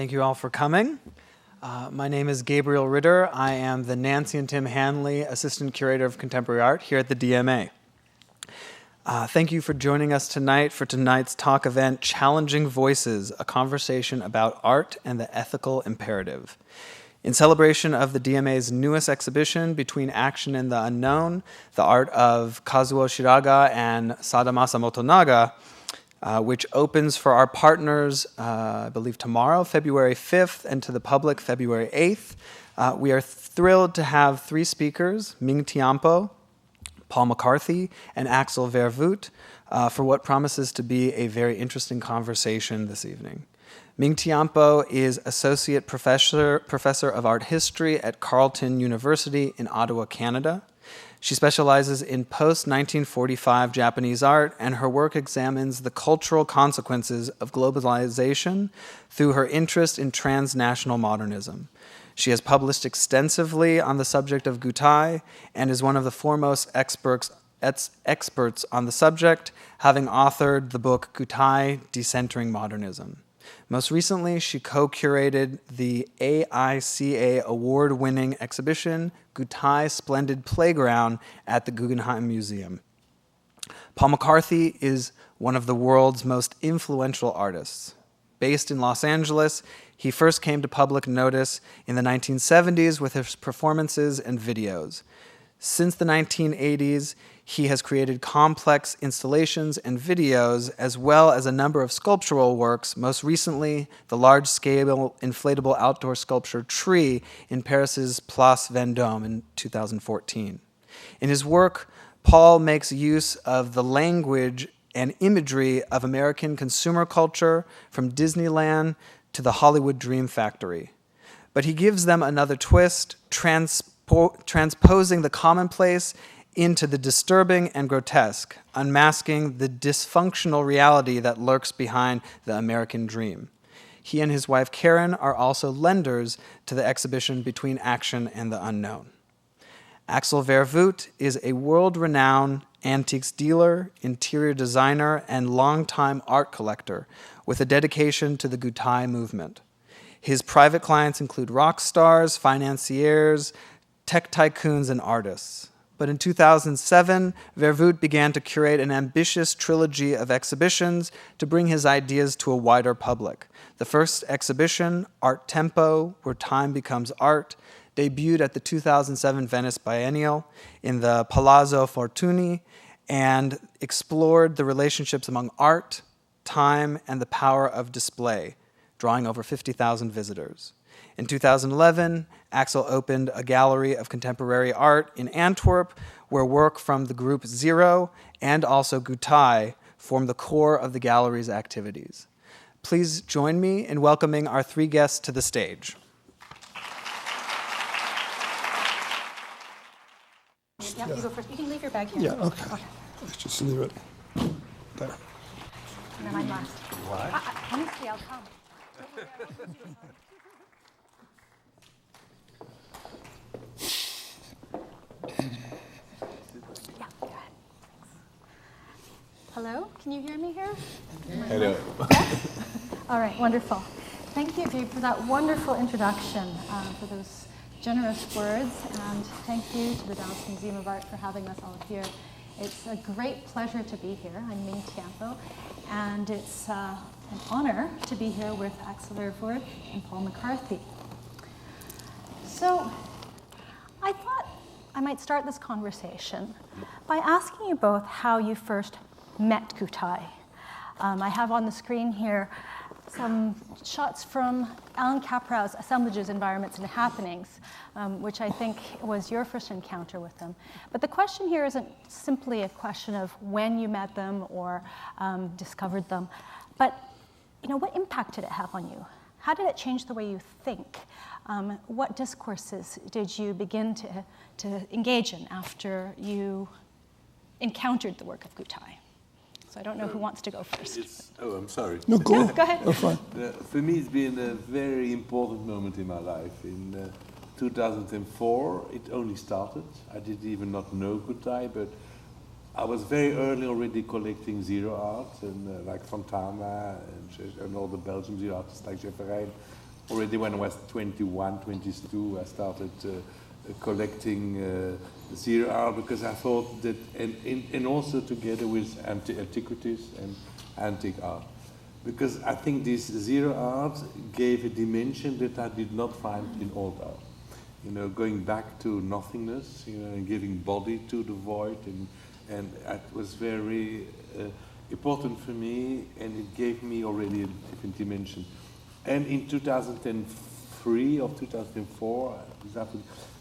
Thank you all for coming. My name is Gabriel Ritter. I am the Nancy and Tim Hanley Assistant Curator of Contemporary Art here at the DMA. Thank you for joining us tonight for tonight's talk event, Challenging Voices, a conversation about art and the ethical imperative. In celebration of the DMA's newest exhibition, Between Action and the Unknown, the art of Kazuo Shiraga and Sadamasa Montonaga, which opens for our partners, I believe tomorrow, February 5th, and to the public, February 8th. We are thrilled to have three speakers, Ming Tiampo, Paul McCarthy, and Axel Vervoet, for what promises to be a very interesting conversation this evening. Ming Tiampo is Associate Professor of Art History at Carleton University in Ottawa, Canada. She specializes in post-1945 Japanese art, and her work examines the cultural consequences of globalization through her interest in transnational modernism. She has published extensively on the subject of Gutai and is one of the foremost experts on the subject, having authored the book Gutai, Decentering Modernism. Most recently, she co-curated the AICA award-winning exhibition, Gutai Splendid Playground, at the Guggenheim Museum. Paul McCarthy is one of the world's most influential artists. Based in Los Angeles, he first came to public notice in the 1970s with his performances and videos. Since the 1980s, he has created complex installations and videos, as well as a number of sculptural works, most recently the large-scale inflatable outdoor sculpture Tree in Paris's Place Vendôme in 2014. In his work, Paul makes use of the language and imagery of American consumer culture, from Disneyland to the Hollywood Dream Factory. But he gives them another twist, transposing the commonplace into the disturbing and grotesque, unmasking the dysfunctional reality that lurks behind the American dream. He and his wife Karen are also lenders to the exhibition Between Action and the Unknown. Axel Vervoet is a world-renowned antiques dealer, interior designer, and longtime art collector with a dedication to the Gutai movement. His private clients include rock stars, financiers, tech tycoons, and artists. But in 2007, Vervoet began to curate an ambitious trilogy of exhibitions to bring his ideas to a wider public. The first exhibition, Art Tempo, Where Time Becomes Art, debuted at the 2007 Venice Biennial in the Palazzo Fortuny and explored the relationships among art, time, and the power of display, drawing over 50,000 visitors. In 2011, Axel opened a gallery of contemporary art in Antwerp, where work from the group Zero and also Gutai form the core of the gallery's activities. Please join me in welcoming our three guests to the stage. Yeah, you go first. You can leave your bag here. Yeah, okay. Let's just leave it there. And then I'm last. Why? Honestly, I'll come. Yeah, go ahead. Hello, can you hear me here? Hello. Yes? All right, wonderful. Thank you for that wonderful introduction, for those generous words, and thank you to the Dallas Museum of Art for having us all here. It's a great pleasure to be here. I'm Ming Tiampo, and it's an honor to be here with Axel Vervoet and Paul McCarthy. So I thought I might start this conversation by asking you both how you first met Gutai. I have on the screen here some shots from Alan Caprow's Assemblages, Environments, and Happenings, which I think was your first encounter with them. But the question here isn't simply a question of when you met them or discovered them, but what impact did it have on you? How did it change the way you think? What discourses did you begin to engage in after you encountered the work of Gutai? So I don't know who wants to go first. I'm sorry. No, go. Go ahead. Oh, fine. For me, it's been a very important moment in my life. In 2004, it only started. I didn't even not know Gutai, but I was very early already collecting zero art, and like Fontana and all the Belgian zero artists like Jefferijn already when I was 21, 22, I started collecting zero art because I thought that, and also together with antiquities and antique art, because I think this zero art gave a dimension that I did not find in old art. You know, going back to nothingness, you know, and giving body to the void, and it was very important for me, and it gave me already a different dimension. And in 2003 or 2004, exactly,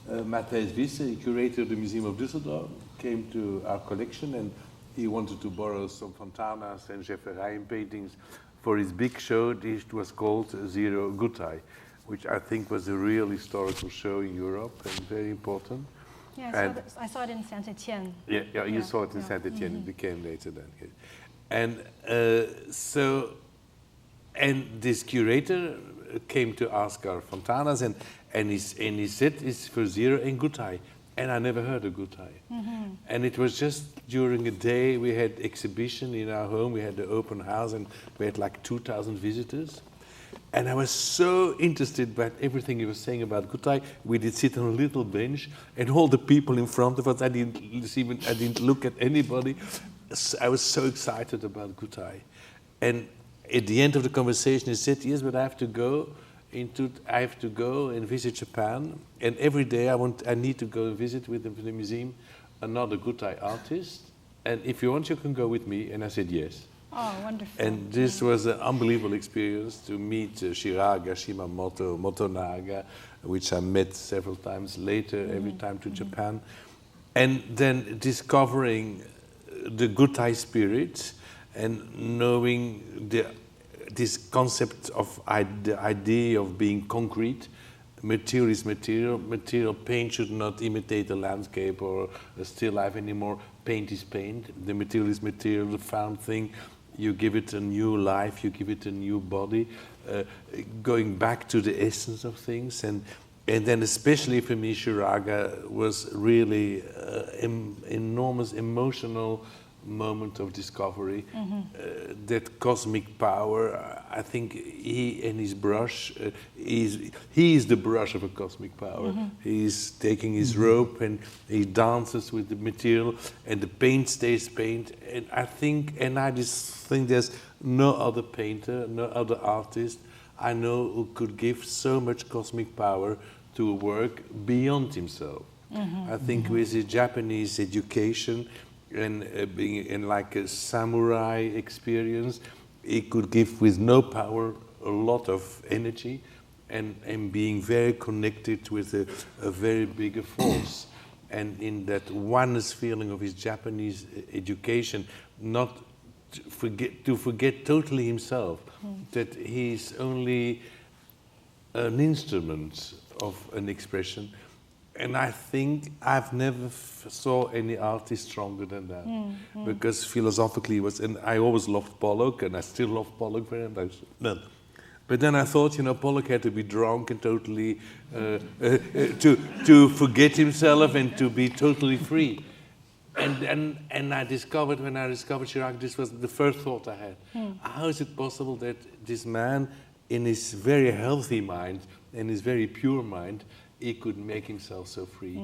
Matthijs Wisse, the curator of the Museum of Düsseldorf, came to our collection, and he wanted to borrow some Fontana's and Schäfereien paintings for his big show. It was called Zero Gutai, which I think was a real historical show in Europe and very important. Yeah, I saw it in Saint-Étienne. Yeah, you saw it in Saint-Étienne. It became later then. And and this curator came to ask our Fontanas, and he said it's for Zero and Gutai. And I never heard of Gutai. And it was just during a day we had exhibition in our home, we had the open house, and we had like 2,000 visitors. And I was so interested by everything he was saying about Gutai. We did sit on a little bench, and all the people in front of us, I didn't look at anybody. I was so excited about Gutai. And at the end of the conversation, he said, "Yes, but I have to go and visit Japan, and every day I need to go and visit with the museum another Gutai artist. And if you want, you can go with me." And I said yes. Oh, wonderful. And this was an unbelievable experience to meet Shiraga, Shimamoto, Montonaga, which I met several times later, every time to Japan. And then discovering the Gutai spirit and knowing this concept of the idea of being concrete. Material is material. Material paint should not imitate a landscape or a still life anymore. Paint is paint. The material is material, the found thing. You give it a new life, you give it a new body, going back to the essence of things. And then especially for me, Shiraga was really an enormous emotional moment of discovery. That cosmic power, I think he and his brush, he is the brush of a cosmic power. He's taking his rope and he dances with the material, and the paint stays paint. And I just think there's no other painter, no other artist I know who could give so much cosmic power to a work beyond himself. I think with his Japanese education and being in like a samurai experience, he could give with no power a lot of energy, and being very connected with a very bigger force. And in that oneness feeling of his Japanese education, not to forget totally himself, that he's only an instrument of an expression. And I think I've never saw any artist stronger than that, because philosophically and I always loved Pollock, and I still love Pollock very much. But then I thought, Pollock had to be drunk and totally to forget himself and to be totally free. And I discovered, when I discovered Shiraga, this was the first thought I had. How is it possible that this man, in his very healthy mind and his very pure mind, he could make himself so free?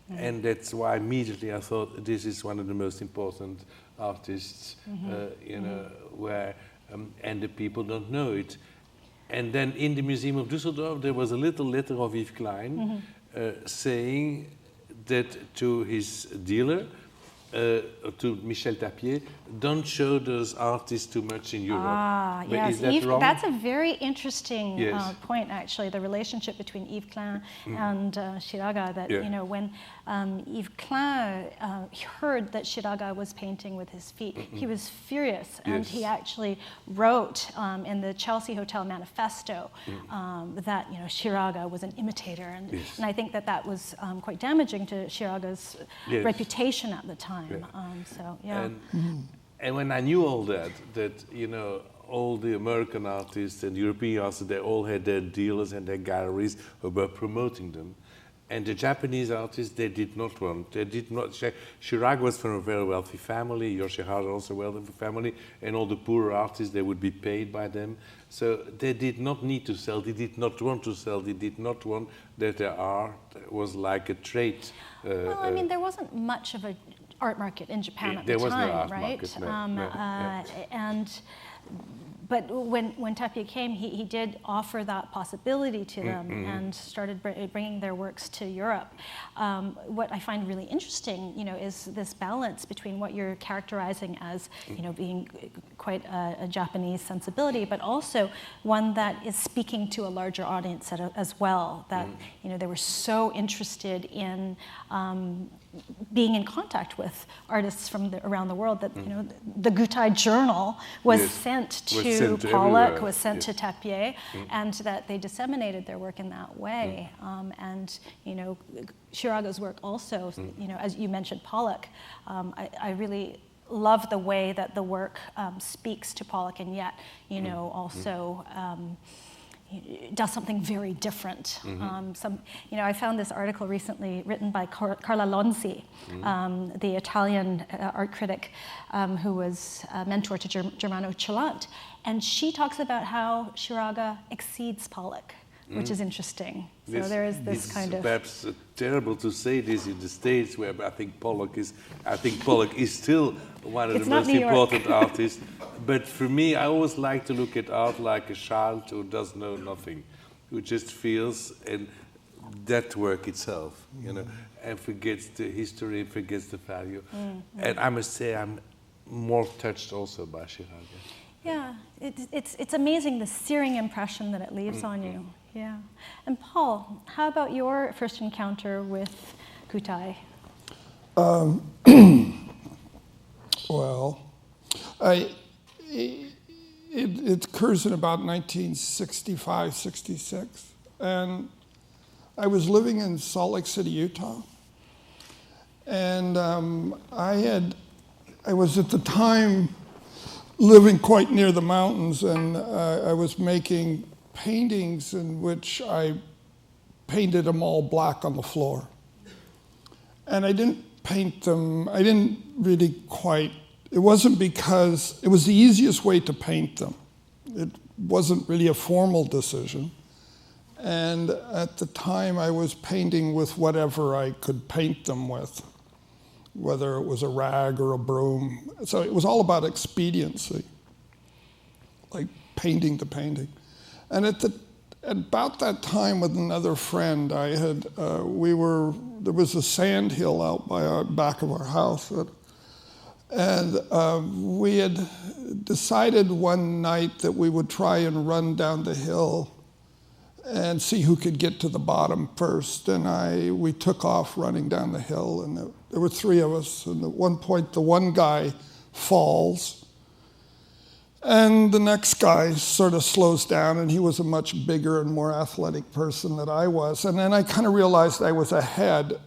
And that's why immediately I thought this is one of the most important artists, where and the people don't know it. And then in the Museum of Düsseldorf there was a little letter of Yves Klein saying that to his dealer, to Michel Tapier, don't show those artists too much in Europe. Yes, is that Yves, wrong? that's a very interesting Yes. point, actually, the relationship between Yves Klein and Shiraga, that, when Yves Klein heard that Shiraga was painting with his feet, he was furious, and he actually wrote in the Chelsea Hotel manifesto that, Shiraga was an imitator, and I think that was quite damaging to Shiraga's reputation at the time. And when I knew all that all the American artists and European artists, they all had their dealers and their galleries who were promoting them. And the Japanese artists, they did not want. They did not. Shiraga was from a very wealthy family. Yoshihara also a wealthy family, and all the poorer artists, they would be paid by them. So they did not need to sell. They did not want to sell. They did not want that their art was like a trade. Well, I mean, there wasn't much of a art market in Japan at the there was time, no art right? market, no. But when Tapia came, he did offer that possibility to them and started bringing their works to Europe. What I find really interesting, is this balance between what you're characterizing as, being quite a Japanese sensibility, but also one that is speaking to a larger audience as well. That they were so interested in being in contact with artists from around the world that the Gutai Journal was sent to Pollock, was sent to Tapia, and that they disseminated their work in that way. And Shiraga's work also, as you mentioned, Pollock. I really love the way that the work speaks to Pollock, and yet also. Does something very different. I found this article recently written by Carla Lonzi, the Italian art critic who was a mentor to Germano Celant, and she talks about how Shiraga exceeds Pollock, which is interesting. So there is this kind of... Perhaps terrible to say this in the States, where I think Pollock is still one of the most important artists. But for me, I always like to look at art like a child who does know nothing, who just feels and that work itself, and forgets the history, forgets the value. And I must say, I'm more touched also by Shiraga. Yeah, it's amazing the searing impression that it leaves on you. Yeah. And Paul, how about your first encounter with Gutai? Well, it occurs in about 1965, 66. And I was living in Salt Lake City, Utah. And I was at the time living quite near the mountains, and I was making paintings in which I painted them all black on the floor. And I didn't paint them, I didn't really quite, it wasn't because, it was the easiest way to paint them. It wasn't really a formal decision. And at the time I was painting with whatever I could paint them with, whether it was a rag or a broom. So it was all about expediency, like painting the painting. And at about that time with another friend, there was a sand hill out by our back of our house. And we had decided one night that we would try and run down the hill and see who could get to the bottom first. And we took off running down the hill, and there were three of us. And at one point, the one guy falls, and the next guy sort of slows down, and he was a much bigger and more athletic person than I was. And then I kind of realized I was ahead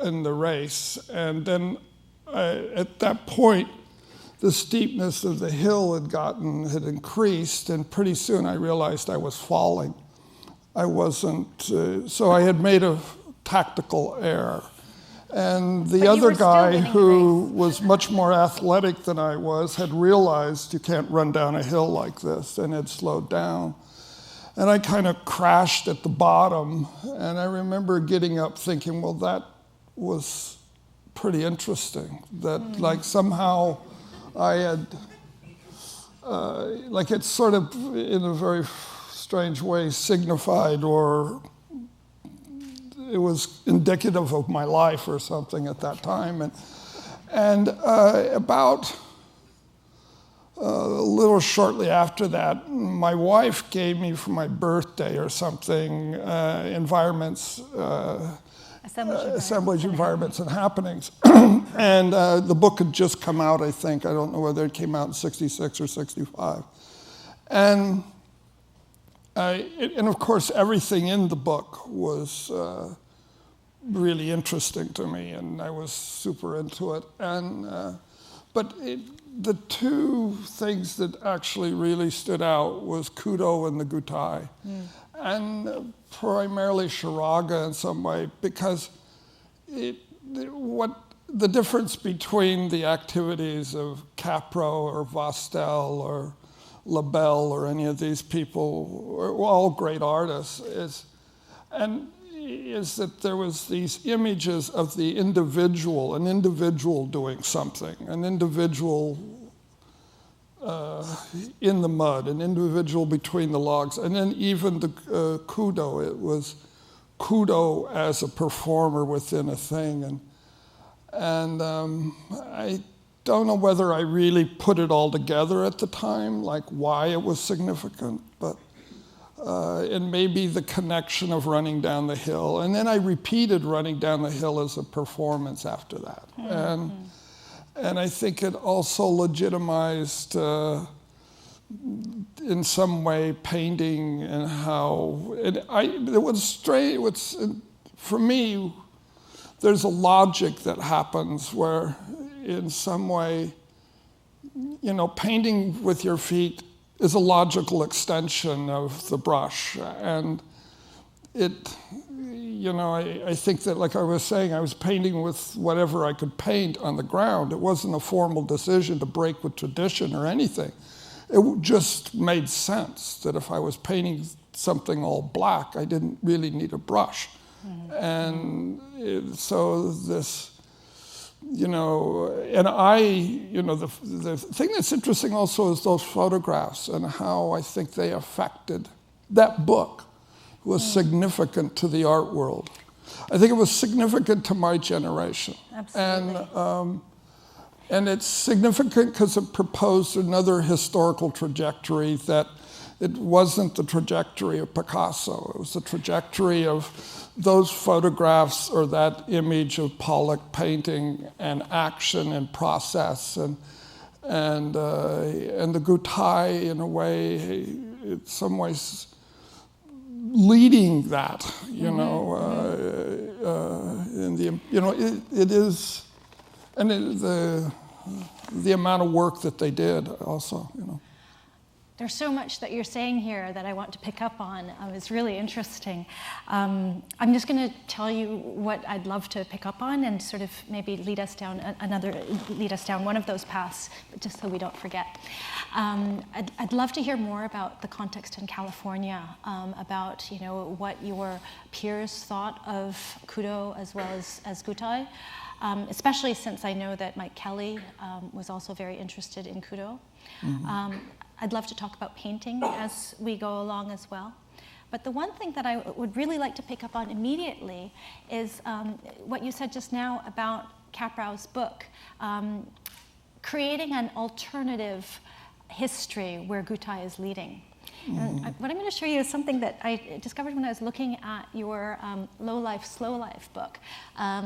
in the race. And then at that point, the steepness of the hill had increased, and pretty soon I realized I was falling. I wasn't, so I had made a tactical error. And the other guy, who was much more athletic than I was, had realized you can't run down a hill like this, and had slowed down. And I kind of crashed at the bottom, and I remember getting up thinking, well, that was pretty interesting. That like somehow I had, like it's sort of in a very strange way signified, or it was indicative of my life or something at that time. And about a little shortly after that, my wife gave me for my birthday or something Assemblage, Environments, and Happenings. And the book had just come out, I think. I don't know whether it came out in 66 or 65. And of course, everything in the book was really interesting to me, and I was super into it. And but the two things that actually really stood out was Kudo and the Gutai. and primarily Shiraga in some way, because the difference between the activities of Capro or Vostell or Labelle or any of these people, all great artists, is that there was these images of the individual, an individual doing something, an individual in the mud, an individual between the logs, and then even the Kudo, it was Kudo as a performer within a thing, and I don't know whether I really put it all together at the time, like why it was significant, but and maybe the connection of running down the hill. And then I repeated running down the hill as a performance after that. Mm-hmm. And I think it also legitimized, in some way, painting and how, it was strange, for me, there's a logic that happens where, in some way, painting with your feet is a logical extension of the brush. And I think that, like I was saying, I was painting with whatever I could paint on the ground. It wasn't a formal decision to break with tradition or anything. It just made sense that if I was painting something all black, I didn't really need a brush. Mm-hmm. And so this, and the thing that's interesting also is those photographs and how I think they affected, that book was significant to the art world. I think it was significant to my generation. Absolutely. And it's significant because it proposed another historical trajectory that it wasn't the trajectory of Picasso. It was the trajectory of those photographs or that image of Pollock painting and action and process and the Gutai in a way, in some ways, leading that. It is, and the amount of work that they did also. There's so much that you're saying here that I want to pick up on. It's really interesting. I'm just going to tell you what I'd love to pick up on and sort of maybe lead us down one of those paths, but just so we don't forget. I'd love to hear more about the context in California, about what your peers thought of Kudo as well as Gutai, especially since I know that Mike Kelly was also very interested in Kudo. Mm-hmm. I'd love to talk about painting as we go along as well. But the one thing that I would really like to pick up on immediately is what you said just now about Caprau's book, creating an alternative history where Gutai is leading. Mm-hmm. And what I'm going to show you is something that I discovered when I was looking at your Low Life, Slow Life book. Let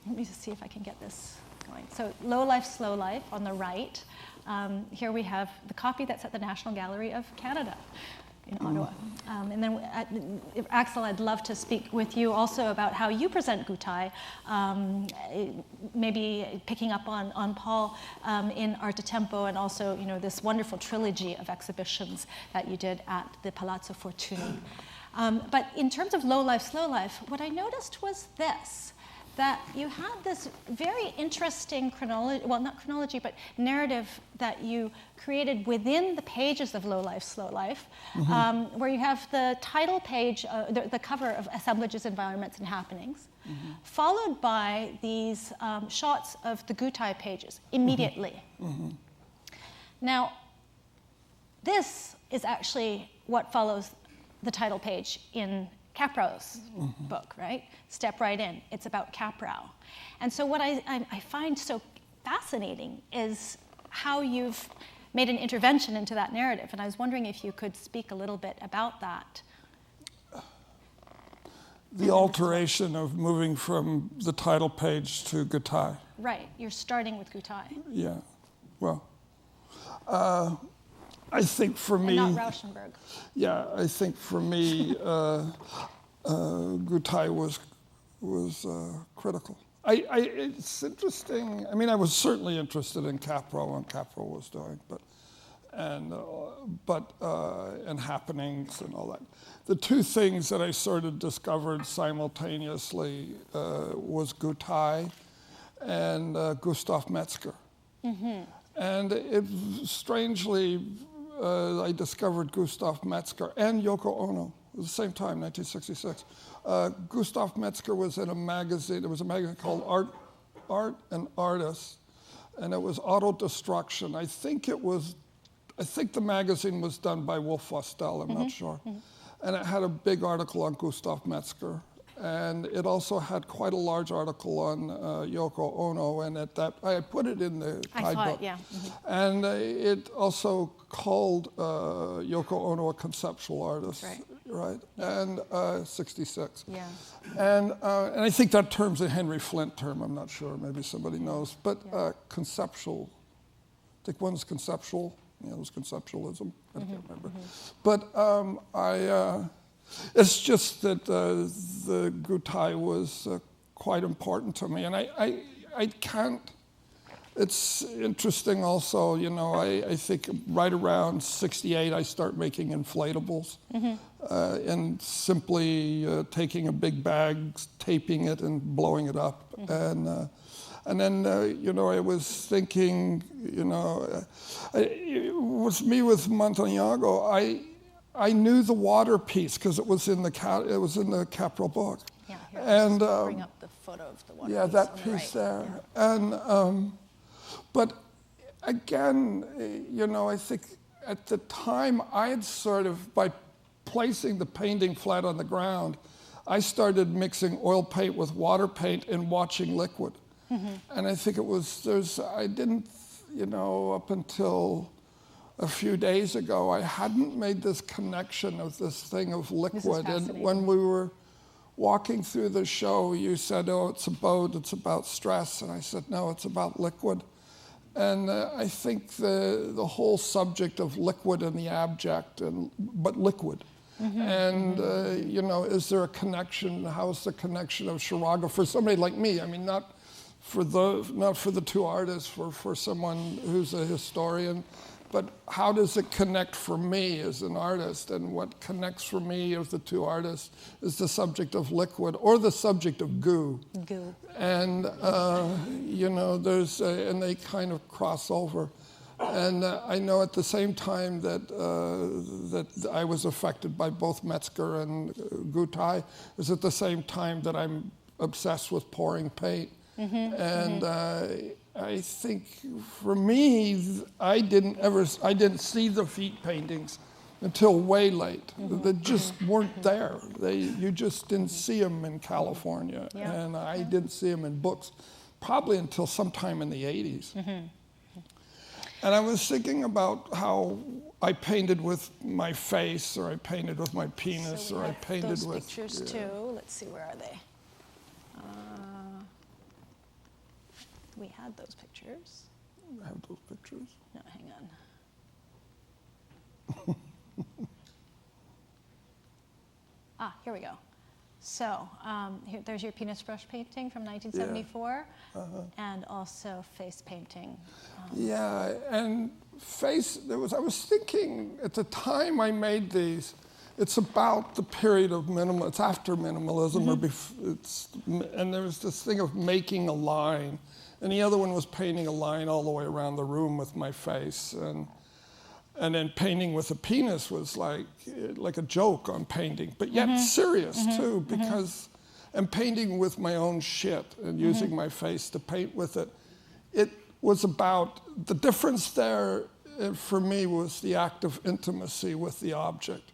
me just see if I can get this going. So Low Life, Slow Life on the right. Here we have the copy that's at the National Gallery of Canada in Ottawa. And then, Axel, I'd love to speak with you also about how you present Gutai, maybe picking up on Paul in Art a Tempo, and also this wonderful trilogy of exhibitions that you did at the Palazzo Fortuny. But in terms of Low Life, Slow Life, what I noticed was this, that you had this very interesting but narrative that you created within the pages of Low Life, Slow Life, mm-hmm. Where you have the title page, the cover of Assemblages, Environments, and Happenings, mm-hmm. followed by these shots of the Gutai pages immediately. Mm-hmm. Now, this is actually what follows the title page in Caprau's mm-hmm. book, right? Step right in. It's about Caprau. And so what I find so fascinating is how you've made an intervention into that narrative. And I was wondering if you could speak a little bit about that. The alteration of moving from the title page to Gutai. Right. You're starting with Gutai. Yeah. Well, I think for me... And not Rauschenberg. Yeah, I think for me, Gutai was critical. It's interesting. I mean, I was certainly interested in Capro and Capro was doing, but and happenings and all that. The two things that I sort of discovered simultaneously was Gutai and Gustav Metzger. And it strangely, I discovered Gustav Metzger and Yoko Ono at the same time, 1966. Gustav Metzger was in a magazine. There was a magazine called Art and Artists, and it was Autodestruction. I think the magazine was done by Wolf Vostell, I'm not sure. And it had a big article on Gustav Metzger. And it also had quite a large article on Yoko Ono, and I put it in the guidebook. Yeah. And it also called Yoko Ono a conceptual artist, right? And 66. Yeah. And I think that term's a Henry Flint term. I'm not sure. Maybe somebody knows. But conceptual. I think one's conceptual. Yeah, it was conceptualism. I can't remember. But it's just that the Gutai was quite important to me, and I can't. It's interesting also, you know, I think right around 68 I start making inflatables, and simply taking a big bag, taping it and blowing it up. And then, you know, I was thinking, you know, it was me with Montonaga. I knew the water piece because it was in the capital book. Yeah, here, and bring up the photo of the water yeah, piece that on the piece right. there. Yeah. And but again, you know, I think at the time I had sort of, by placing the painting flat on the ground, I started mixing oil paint with water paint and watching liquid. And I think it was I didn't, you know, up until a few days ago, I hadn't made this connection of this thing of liquid. And when we were walking through the show, you said, oh, it's about stress. And I said, no, it's about liquid. And I think the whole subject of liquid and the abject, but liquid. And, you know, is there a connection? How's the connection of Shiraga for somebody like me? I mean, not for the two artists, for someone who's a historian, but how does it connect for me as an artist? And what connects for me of the two artists is the subject of liquid or the subject of goo. Goo. And, you know, and they kind of cross over. And I know at the same time that I was affected by both Metzger and Gutai is at the same time that I'm obsessed with pouring paint. And I think for me, I didn't see the feet paintings until way late. They just weren't there. You just didn't see them in California. And I didn't see them in books probably until sometime in the 80s. And I was thinking about how I painted with my face, or I painted with my penis, So or I painted those with pictures too. Let's see, where are they? We had those pictures. I have those pictures. No, hang on. Here we go. So there's your penis brush painting from 1974, and also face painting. Yeah, and face. I was thinking at the time I made these. It's about the period of minimal. It's after minimalism, and there was this thing of making a line. And the other one was painting a line all the way around the room with my face. And then painting with a penis was like a joke on painting, but yet serious too, because, and painting with my own shit and using my face to paint with it. It was about, the difference there for me was the act of intimacy with the object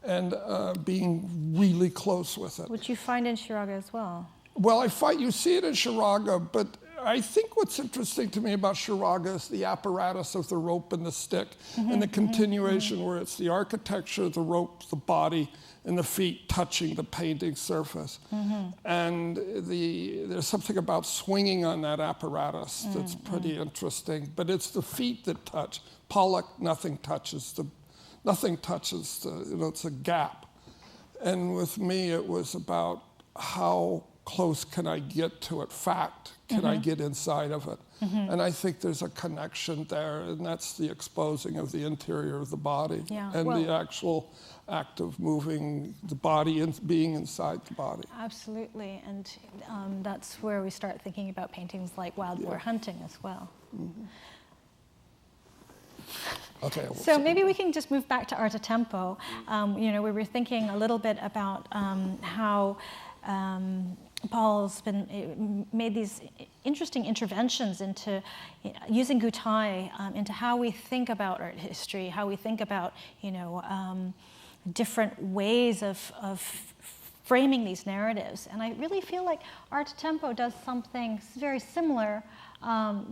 and being really close with it. Which you find in Shiraga as well. Well, you see it in Shiraga, but I think what's interesting to me about Shiraga is the apparatus of the rope and the stick, and the continuation where it's the architecture, the rope, the body, and the feet touching the painting surface. And there's something about swinging on that apparatus that's pretty interesting, but it's the feet that touch. Pollock, nothing touches, it's a gap. And with me, it was about how close can I get to it? Fact, can I get inside of it? And I think there's a connection there, and that's the exposing of the interior of the body and the actual act of moving the body and being inside the body. Absolutely, and that's where we start thinking about paintings like wild boar hunting as well. Okay. So maybe we can just move back to Arte Tempo. We were thinking a little bit about how Paul's made these interesting interventions into using Gutai into how we think about art history, how we think about different ways of framing these narratives. And I really feel like Arte Tempo does something very similar,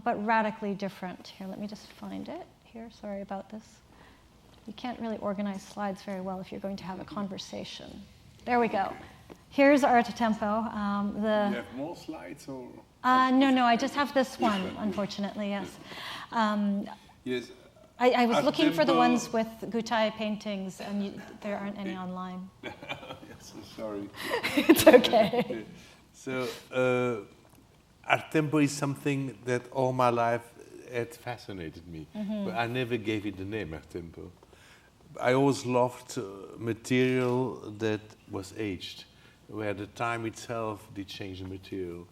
but radically different. Here, let me just find it. Here, sorry about this. You can't really organize slides very well if you're going to have a conversation. There we go. Here's Arte Tempo. You have more slides, or? No, I just have this one, unfortunately, yes. Yes. I was looking for the ones with Gutai paintings, and there aren't any online. Yes, sorry. It's okay. So, Arte Tempo is something that all my life had fascinated me, but I never gave it the name Arte Tempo. I always loved material that was aged, where the time itself did change the material.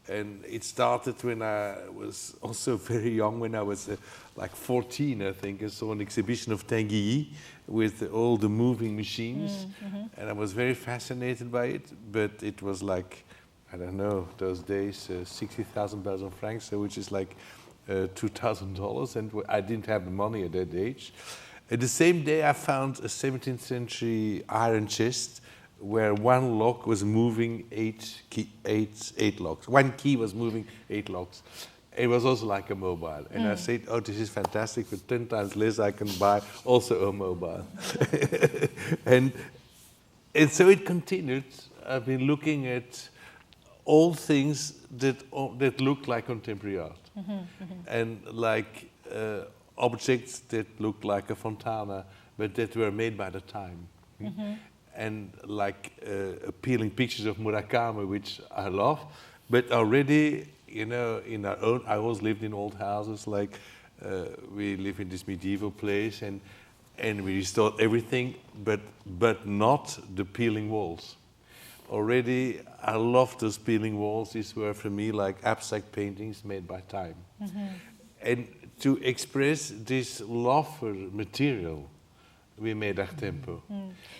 And it started when I was also very young, when I was like 14, I think. I saw an exhibition of Tanguy with all the moving machines. And I was very fascinated by it, but it was like, I don't know, those days, 60,000 Belgian francs, which is like $2,000, and I didn't have the money at that age. The same day I found a 17th century iron chest where one lock was moving eight locks. One key was moving 8 locks. It was also like a mobile. And I said, oh, this is fantastic. For 10 times less I can buy also a mobile. and so it continued. I've been looking at all things that look like contemporary art. And like objects that looked like a fontana, but that were made by the time. And like appealing pictures of Murakami, which I love, but already, in our own, I always lived in old houses, like we live in this medieval place, and we restored everything, but not the peeling walls. Already, I love those peeling walls. These were, for me, like abstract paintings made by time. And to express this love for material, we made Arte Tempo.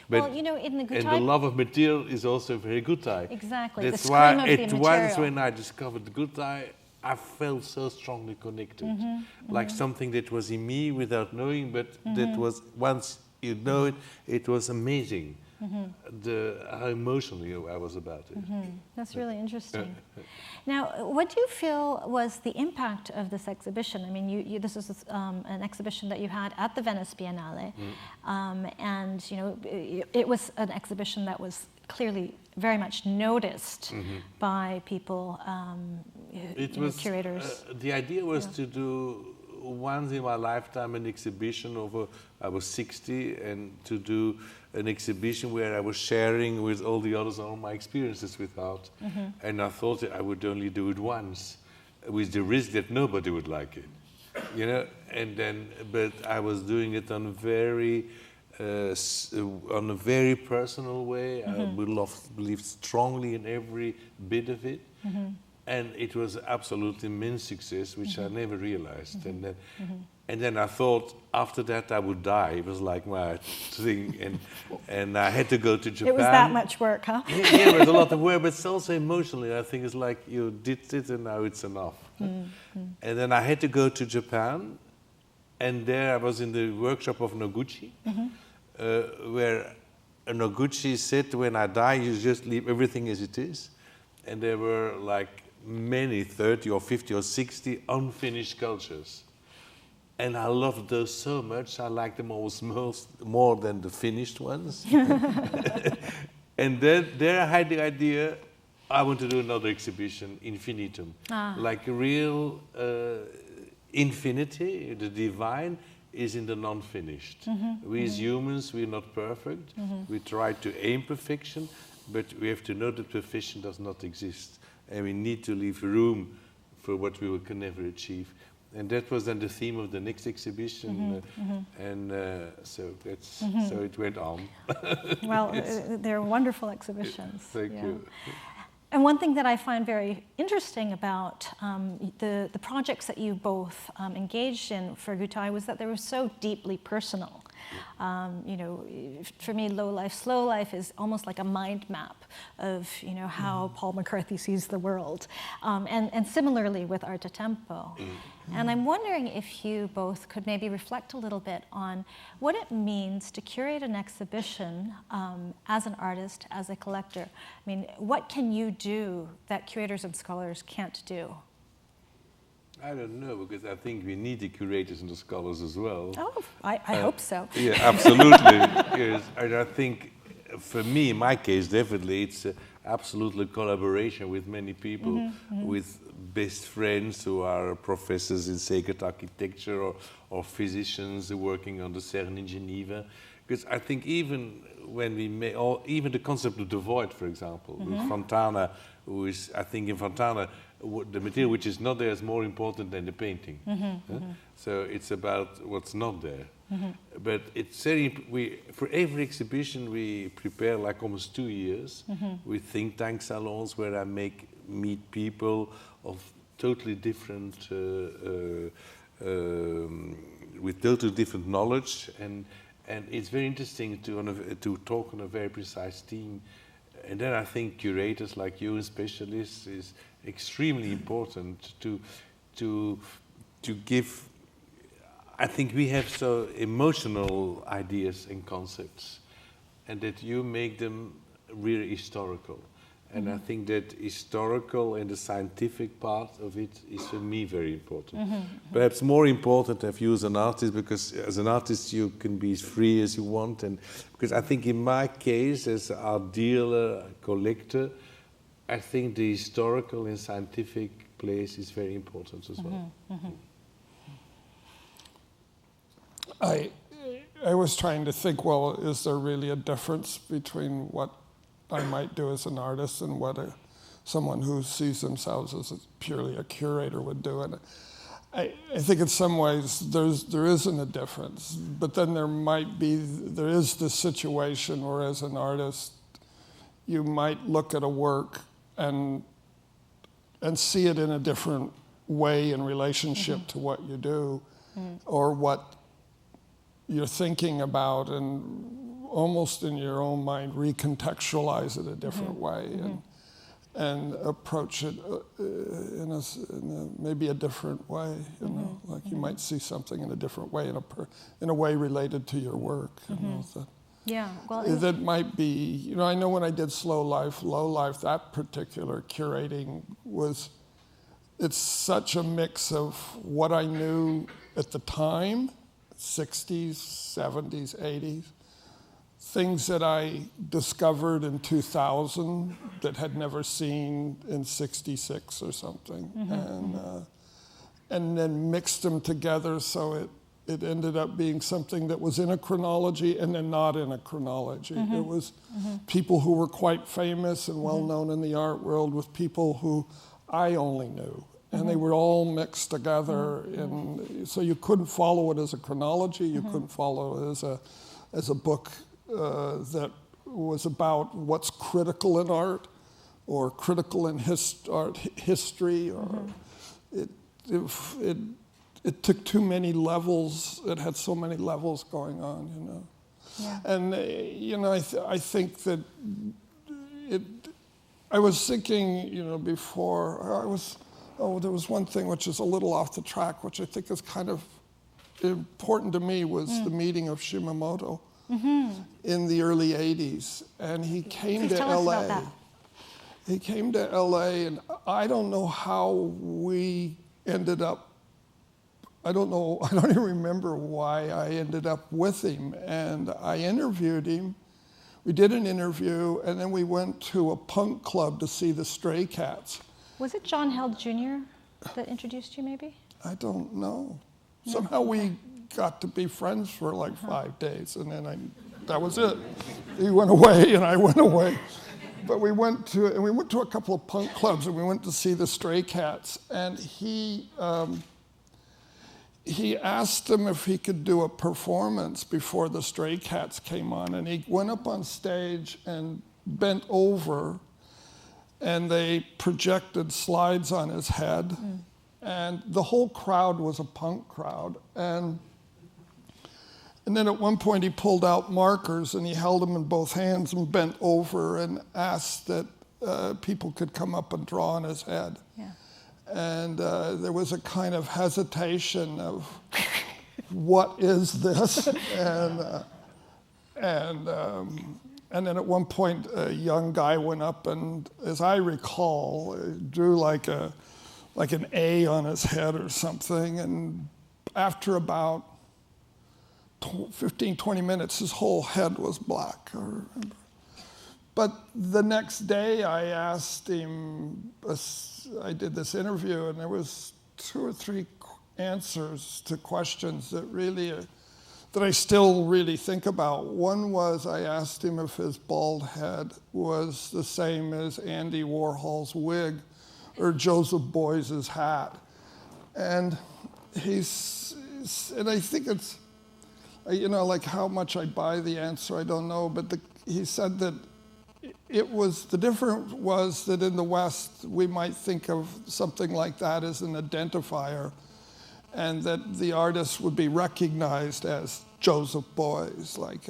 Well, in the Gutai... And the love of material is also very Gutai. Exactly, That's the why scream of the material. once when I discovered Gutai, I felt so strongly connected. Like something that was in me without knowing, but that was, once you know it, it was amazing. How emotionally I was about it. That's really interesting. Now, what do you feel was the impact of this exhibition? I mean, this is an exhibition that you had at the Venice Biennale, and it was an exhibition that was clearly very much noticed by people, curators. The idea was to do once in my lifetime an exhibition over, I was 60, and to do an exhibition where I was sharing with all the others all my experiences with art. And I thought that I would only do it once, with the risk that nobody would like it, and then, but I was doing it on a very personal way. I believed strongly in every bit of it. And it was absolute immense success, which I never realized. And then I thought after that I would die. It was like my thing, and I had to go to Japan. It was that much work, huh? Yeah, it was a lot of work, but it's also emotionally. I think it's like you did it and now it's enough. And then I had to go to Japan, and there I was in the workshop of Noguchi, where Noguchi said, when I die, you just leave everything as it is. And there were like many 30 or 50 or 60 unfinished sculptures. And I loved those so much. I liked them almost more than the finished ones. And then there I had the idea, I want to do another exhibition, Infinitum. Like a real infinity, the divine, is in the non-finished. We as humans, we're not perfect. We try to aim perfection. but we have to know that perfection does not exist, and we need to leave room for what we can never achieve. And that was then the theme of the next exhibition, and so that's so it went on. Well, they're wonderful exhibitions. Thank you. And one thing that I find very interesting about the projects that you both engaged in for Gutai was that they were so deeply personal. You know, for me, Low Life, Slow Life is almost like a mind map of, you know, how Paul McCarthy sees the world. And similarly with Arte Tempo. And I'm wondering if you both could maybe reflect a little bit on what it means to curate an exhibition as an artist, as a collector. I mean, what can you do that curators and scholars can't do? I don't know, because I think we need the curators and the scholars as well. Oh, I hope so. Yeah, absolutely. Yes. And I think, for me, in my case, definitely, it's absolutely collaboration with many people, with best friends who are professors in sacred architecture or physicians working on the CERN in Geneva. Because I think even when we make, even the concept of the void, for example, with Fontana, who is, I think in Fontana, the material which is not there is more important than the painting. So it's about what's not there. But it's for every exhibition we prepare like almost 2 years with think tank salons where I meet people of totally different, with totally different knowledge, and it's very interesting to talk on a very precise theme. And then I think curators like you and specialists is extremely important to give. I think we have so emotional ideas and concepts, and that you make them really historical. And I think that historical and the scientific part of it is for me very important. Perhaps more important of you as an artist, because as an artist you can be as free as you want. And because I think in my case, as an art dealer, collector, I think the historical and scientific place is very important as well. I was trying to think, well, is there really a difference between what I might do as an artist and what someone who sees themselves as purely a curator would do? And I think in some ways there isn't a difference, but then there is this situation where as an artist you might look at a work and see it in a different way in relationship to what you do or what you're thinking about, and almost in your own mind recontextualize it a different way and approach it in a maybe a different way. You know, like you might see something in a different way, in a way related to your work. You know, that might be. You know, I know when I did Slow Life, Low Life, that particular curating it's such a mix of what I knew at the time, 60s, 70s, 80s, things that I discovered in 2000 that had never seen in 66 or something, and then mixed them together so it ended up being something that was in a chronology and then not in a chronology. It was people who were quite famous and well known in the art world with people who I only knew. And they were all mixed together, and so you couldn't follow it as a chronology. You couldn't follow it as a book that was about what's critical in art, or critical in art history. Or it took too many levels. It had so many levels going on, you know. Yeah. And you know, I think that I was thinking, you know, before there was one thing which is a little off the track, which I think is kind of important to me, was the meeting of Shimamoto in the early 80s. And he came to LA. He came to LA, and I don't know how we ended up, I don't even remember why I ended up with him. And I interviewed him. We did an interview, and then we went to a punk club to see the Stray Cats. Was it John Held Jr. that introduced you, maybe? I don't know. No. Somehow we got to be friends for like 5 days, and then that was it. He went away, and I went away. But we went to a couple of punk clubs, and we went to see the Stray Cats, and he asked him if he could do a performance before the Stray Cats came on, and he went up on stage and bent over, and they projected slides on his head, and the whole crowd was a punk crowd, and then at one point he pulled out markers and he held them in both hands and bent over and asked that people could come up and draw on his head. Yeah. And there was a kind of hesitation of, what is this? And then at one point, a young guy went up and, as I recall, drew like an A on his head or something. And after about 15, 20 minutes, his whole head was black, I remember. But the next day I asked him, I did this interview, and there was 2 or 3 answers to questions that I still really think about. One was, I asked him if his bald head was the same as Andy Warhol's wig or Joseph Beuys's hat. And I think it's, like how much I buy the answer, I don't know, but he said that the difference was that in the West, we might think of something like that as an identifier, and that the artist would be recognized as Joseph Beuys, like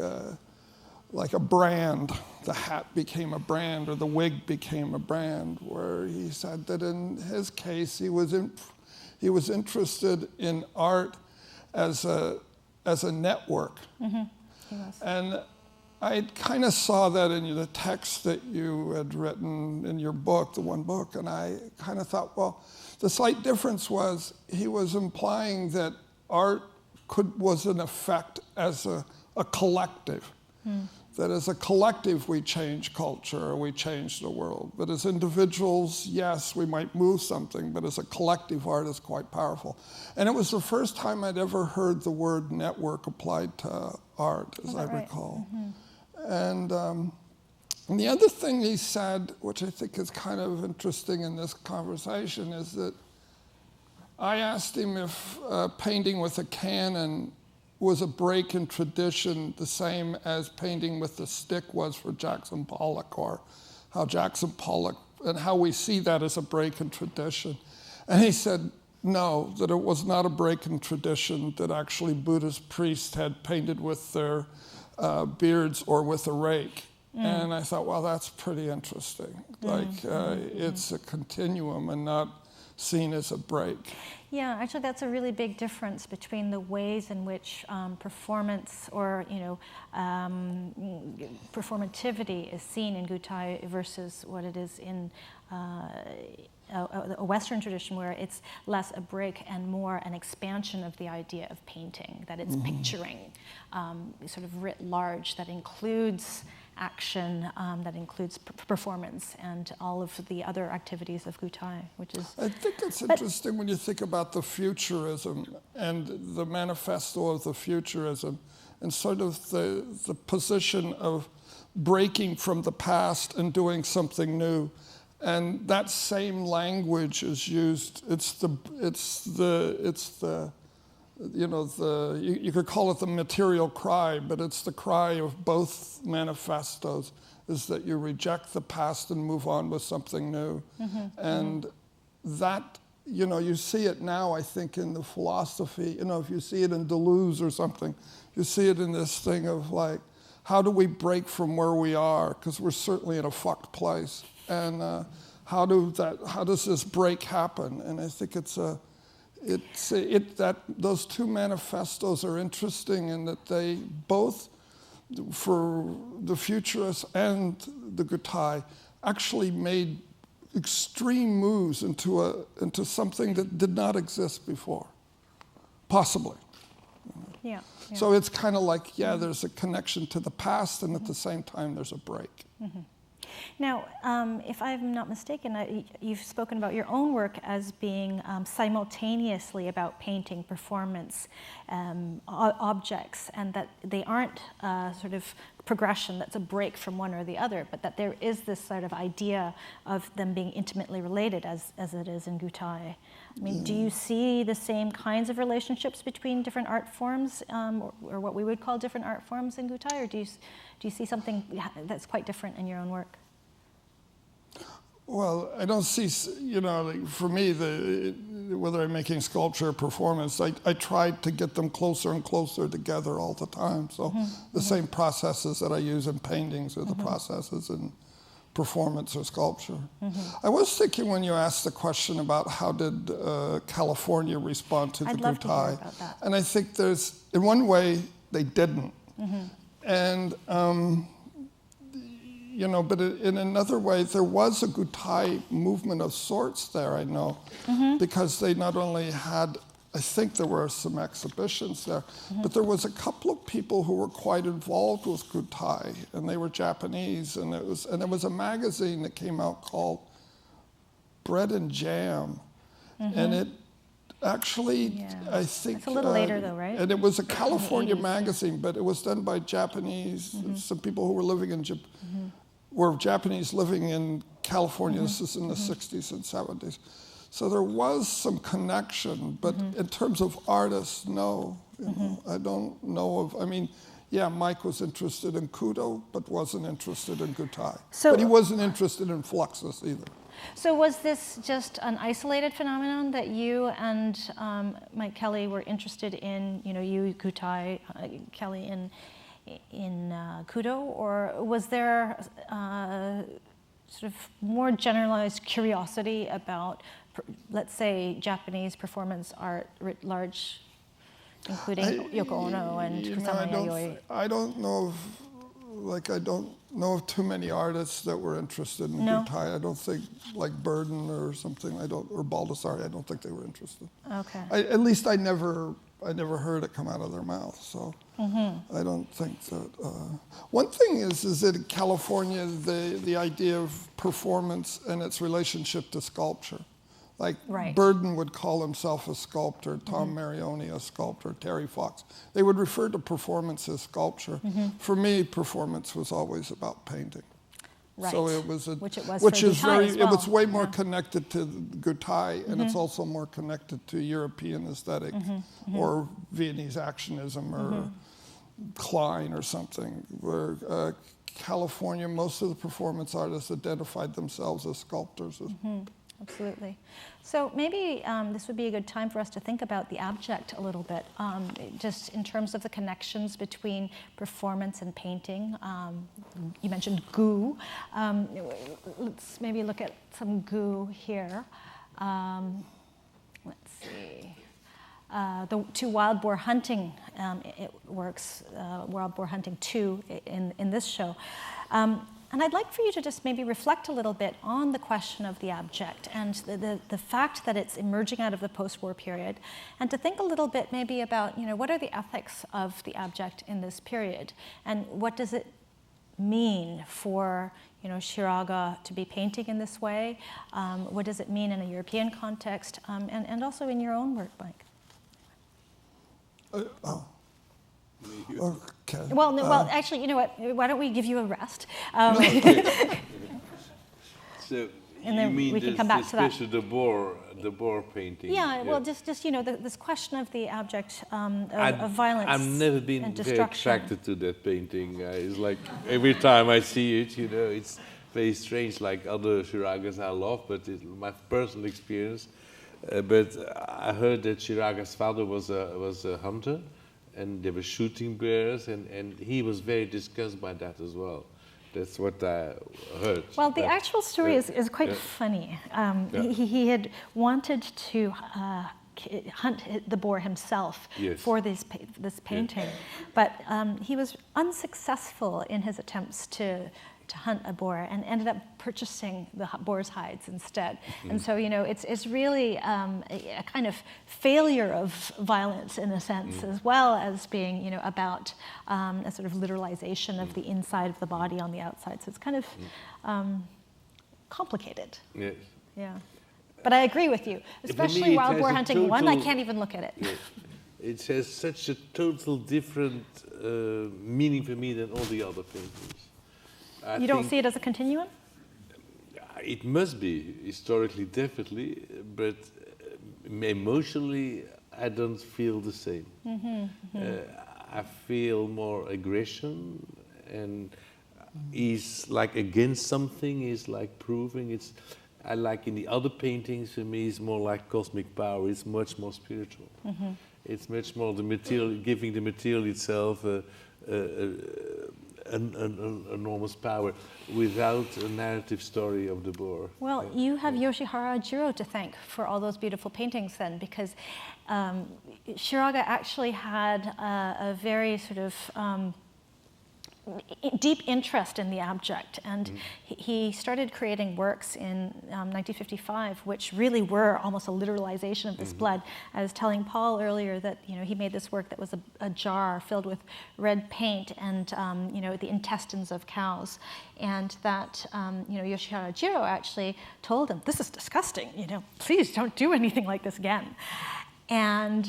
a brand. The hat became a brand, or the wig became a brand, where he said that in his case, he was interested in art as a network. Mm-hmm. He was. And I kind of saw that in the text that you had written in your book, the one book, and I kind of thought, well, the slight difference was he was implying that art was an effect as a collective. That as a collective we change culture, or we change the world. But as individuals, yes, we might move something, but as a collective, art is quite powerful. And it was the first time I'd ever heard the word network applied to art, as I recall. And the other thing he said, which I think is kind of interesting in this conversation, is that I asked him if painting with a canon was a break in tradition, the same as painting with the stick was for Jackson Pollock, or how Jackson Pollock, and how we see that as a break in tradition. And he said, no, that it was not a break in tradition, that actually Buddhist priests had painted with their beards or with a rake. And I thought, well, that's pretty interesting. It's a continuum and not seen as a break. Yeah, actually, that's a really big difference between the ways in which performance or performativity is seen in Gutai versus what it is in a Western tradition, where it's less a break and more an expansion of the idea of painting, that it's picturing sort of writ large, that includes action, that includes performance and all of the other activities of Gutai, which is... I think it's interesting when you think about the futurism and the manifesto of the futurism, and sort of the position of breaking from the past and doing something new. And that same language is used. You could call it the material cry, but it's the cry of both manifestos, is that you reject the past and move on with something new. And that, you see it now, I think, in the philosophy. If you see it in Deleuze or something, you see it in this thing of like, how do we break from where we are? Because we're certainly in a fucked place. And how does this break happen? And I think those two manifestos are interesting in that they both, for the futurists and the Gutai, actually made extreme moves into something that did not exist before, possibly. Yeah. So it's kind of like, there's a connection to the past, and at the same time there's a break. Now, if I'm not mistaken, you've spoken about your own work as being simultaneously about painting, performance, objects, and that they aren't sort of progression that's a break from one or the other, but that there is this sort of idea of them being intimately related as it is in Gutai. I mean, do you see the same kinds of relationships between different art forms, or what we would call different art forms in Gutai, or do you see something that's quite different in your own work? Well, I don't see, like for me, whether I'm making sculpture or performance, I try to get them closer and closer together all the time. So the same processes that I use in paintings are the processes in performance or sculpture. I was thinking when you asked the question about how did California respond to the I'd love to hear Gutai, about that. and I think there's, in one way, they didn't. And but in another way, there was a Gutai movement of sorts there, I know, because they not only had, I think there were some exhibitions there, but there was a couple of people who were quite involved with Gutai, and they were Japanese, and there was a magazine that came out called Bread and Jam, and it actually, I think... It's a little later though, right? And it was a California magazine, but it was done by Japanese, some people who were living in were Japanese living in California. This is in the 60s and 70s. So there was some connection, but in terms of artists, no. I don't know of, I mean, yeah, Mike was interested in Kudo, but wasn't interested in Gutai. But he wasn't interested in Fluxus either. So was this just an isolated phenomenon that you and Mike Kelly were interested in, you, Gutai, Kelly in Kudo, or was there sort of more generalized curiosity about, let's say, Japanese performance art writ large, including Yoko Ono and Kusama Yayoi? I don't know of too many artists that were interested in Gutai. I don't think, like Burden or something, or Baldessari, I don't think they were interested. Okay. At least I never heard it come out of their mouth, so I don't think that. One thing is that in California, the idea of performance and its relationship to sculpture. Like Burden would call himself a sculptor, Tom Marioni a sculptor, Terry Fox. They would refer to performance as sculpture. For me, performance was always about painting. Right. So it was it was way more connected to Gutai, and it's also more connected to European aesthetic or Viennese actionism or Klein or something, where California, most of the performance artists identified themselves as sculptors. Absolutely. So maybe this would be a good time for us to think about the abject a little bit, just in terms of the connections between performance and painting. You mentioned Gu. Let's maybe look at some Gu here. Let's see. The two wild boar hunting works, Wild Boar Hunting 2 in this show. And I'd like for you to just maybe reflect a little bit on the question of the abject and the fact that it's emerging out of the post-war period, and to think a little bit maybe about, what are the ethics of the abject in this period, and what does it mean for, Shiraga to be painting in this way? What does it mean in a European context, and also in your own work, Mike? Okay. Well, actually, you know what? Why don't we give you a rest? So and then you mean we can come back to that. Especially the boar painting. Yeah, well, just this question of the abject of violence. I've never been and very destruction. attracted to that painting. It's like every time I see it, it's very strange. Like other Shiragas I love, but it's my personal experience. But I heard that Shiraga's father was a hunter, and they were shooting bears, and he was very disgusted by that as well. That's what I heard. Well, the actual story is quite funny. He had wanted to hunt the boar himself for this painting, but he was unsuccessful in his attempts to hunt a boar, and ended up purchasing the boar's hides instead. And so, it's really a kind of failure of violence in a sense, as well as being, about a sort of literalization of the inside of the body on the outside. So it's kind of complicated. Yes. Yeah. But I agree with you, especially Wild Boar Hunting 1. I can't even look at it. it has such a total different meaning for me than all the other paintings. You don't see it as a continuum? It must be, historically definitely, but emotionally I don't feel the same. I feel more aggression, and he's like against something, he's like proving it's. I like in the other paintings, for me, it's more like cosmic power. It's much more spiritual. It's much more the material, giving the material itself an enormous power without a narrative story of the Boer. Well, you have Yoshihara Jiro to thank for all those beautiful paintings then, because Shiraga actually had a very sort of deep interest in the abject, and he started creating works in 1955, which really were almost a literalization of this blood. I was telling Paul earlier that he made this work that was a jar filled with red paint and the intestines of cows, and that Yoshihara Jiro actually told him, "This is disgusting. Please don't do anything like this again." And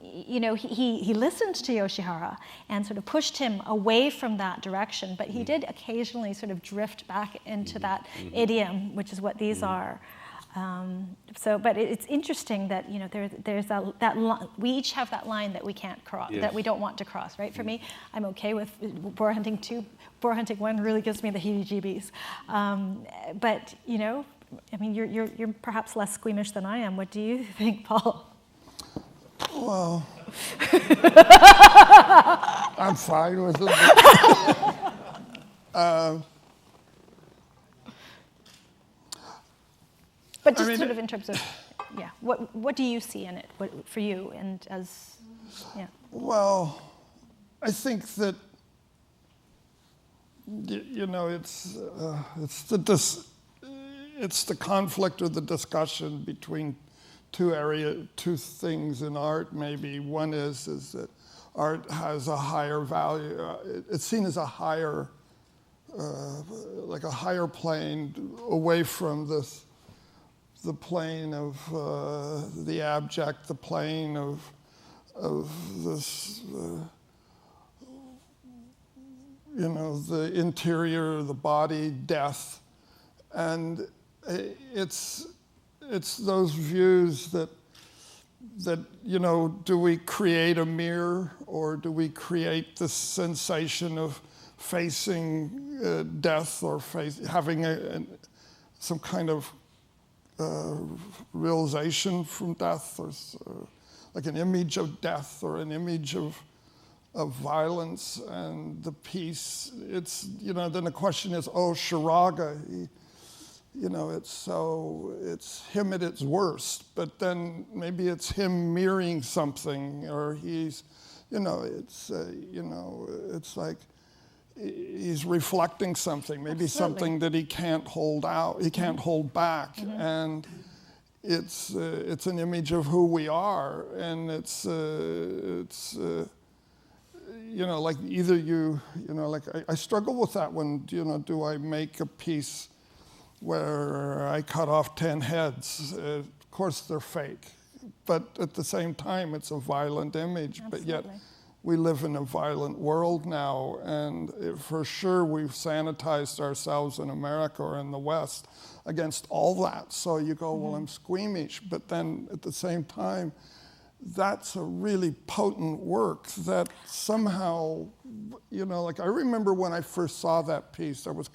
he listened to Yoshihara and sort of pushed him away from that direction, but he did occasionally sort of drift back into that idiom, which is what these are. But it's interesting that there's that we each have that line that we can't cross, that we don't want to cross, right? For me, I'm okay with boar hunting 2. Boar hunting 1 really gives me the heebie-jeebies. But you're perhaps less squeamish than I am. What do you think, Paul? Well, I'm fine with it. But just sort of in terms of, what do you see in it for you and as, Well, I think that it's the conflict or the discussion between two things in art. Maybe one is that art has a higher value. It's seen as a higher, like a higher plane away from the plane of the abject, the plane of this, the interior, the body, death, and it's those views that do we create a mirror, or do we create this sensation of facing death, or having some kind of realization from death, or like an image of death or an image of violence and the peace. It's then the question is, Shiraga. It's him at its worst, but then maybe it's him mirroring something, or he's, it's like he's reflecting something, maybe something that he can't hold out, he can't hold back, and it's an image of who we are, and it's like either like I struggle with that one. Do I make a piece where I cut off 10 heads? Of course they're fake, but at the same time it's a violent image. Absolutely. But yet we live in a violent world now, and for sure we've sanitized ourselves in America or in the West against all that. So you go, well, I'm squeamish, but then at the same time, that's a really potent work that somehow, like I remember when I first saw that piece, I was